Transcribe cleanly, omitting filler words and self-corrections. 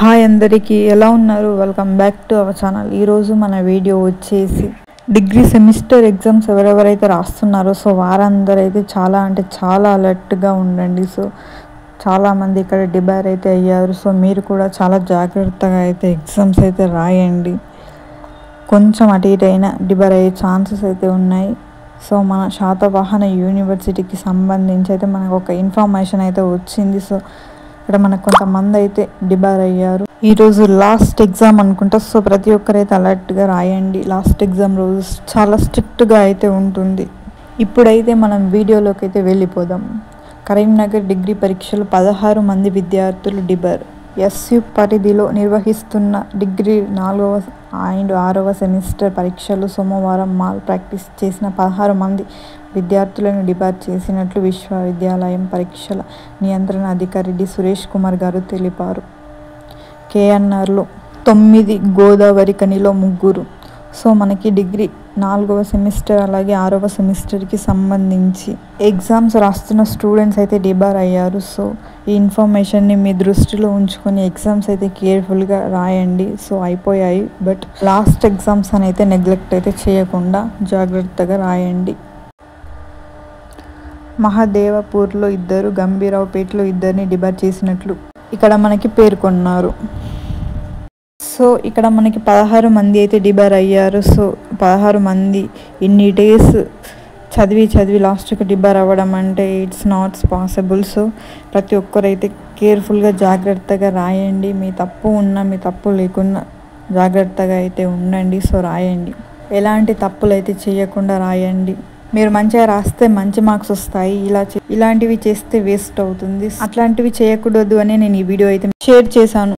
Hi అందరికీ ఎలా ఉన్నారు? Welcome back to our channel. ఈరోజు మన వీడియో వచ్చేసి డిగ్రీ సెమిస్టర్ ఎగ్జామ్స్ ఎవరెవరైతే రాస్తున్నారో సో వారందరూ అయితే చాలా అంటే చాలా అలర్ట్గా ఉండండి. సో చాలామంది ఇక్కడ డిబార్ అయితే అయ్యారు. సో మీరు కూడా చాలా జాగ్రత్తగా అయితే ఎగ్జామ్స్ అయితే రాయండి. కొంచెం అటు ఇటు అయినా డిబార్ అయ్యే ఛాన్సెస్ అయితే ఉన్నాయి. సో మన శాతవాహన యూనివర్సిటీకి సంబంధించి అయితే మనకు ఒక ఇన్ఫర్మేషన్ అయితే వచ్చింది. సో ఇక్కడ మనకు కొంతమంది అయితే డిబార్ అయ్యారు. ఈరోజు లాస్ట్ ఎగ్జామ్ అనుకుంటా. సో ప్రతి ఒక్కరైతే అలర్ట్గా రాయండి. లాస్ట్ ఎగ్జామ్ రోజు చాలా స్ట్రిక్ట్గా అయితే ఉంటుంది. ఇప్పుడైతే మనం వీడియోలోకి అయితే వెళ్ళిపోదాం. కరీంనగర్ డిగ్రీ పరీక్షలు 16 మంది విద్యార్థులు డిబార్. ఎస్యు పరిధిలో నిర్వహిస్తున్న డిగ్రీ 4వ అండ్ 6వ సెమిస్టర్ పరీక్షలు సోమవారం మాల్ ప్రాక్టీస్ చేసిన 16 మంది విద్యార్థులను డిబార్ చేసినట్లు విశ్వవిద్యాలయం పరీక్షల నియంత్రణ అధికారి డి సురేష్ కుమార్ గారు తెలిపారు. కేఎన్ఆర్లో 9, గోదావరి కనిలో 3. సో మనకి డిగ్రీ 4వ సెమిస్టర్ అలాగే 6వ సెమిస్టర్కి సంబంధించి ఎగ్జామ్స్ రాస్తున్న స్టూడెంట్స్ అయితే డిబార్ అయ్యారు. సో ఈ ఇన్ఫర్మేషన్ని మీ దృష్టిలో ఉంచుకొని ఎగ్జామ్స్ అయితే కేర్ఫుల్గా రాయండి. సో అయిపోయాయి, బట్ లాస్ట్ ఎగ్జామ్స్ అని అయితే నెగ్లెక్ట్ అయితే చేయకుండా జాగ్రత్తగా రాయండి. మహదేవపూర్లో 2, గంభీరావుపేటలో 2ని డిబార్ చేసినట్లు ఇక్కడ మనకి పేర్కొన్నారు. సో ఇక్కడ మనకి 16 మంది అయితే డిబార్ అయ్యారు. సో 16 మంది ఇన్ని డేస్ చదివి లాస్ట్కి డిబార్ అవ్వడం అంటే ఇట్స్ నాట్ పాసిబుల్. సో ప్రతి ఒక్కరైతే కేర్ఫుల్గా జాగ్రత్తగా రాయండి. మీ తప్పు ఉన్నా మీ తప్పు లేకున్నా జాగ్రత్తగా అయితే ఉండండి. సో రాయండి, ఎలాంటి తప్పులు అయితే చేయకుండా రాయండి. మీరు మంచిగా రాస్తే మంచి మార్క్స్ వస్తాయి. ఇలాంటివి చేస్తే వేస్ట్ అవుతుంది. అట్లాంటివి చేయకూడదు అని నేను ఈ వీడియో అయితే షేర్ చేశాను.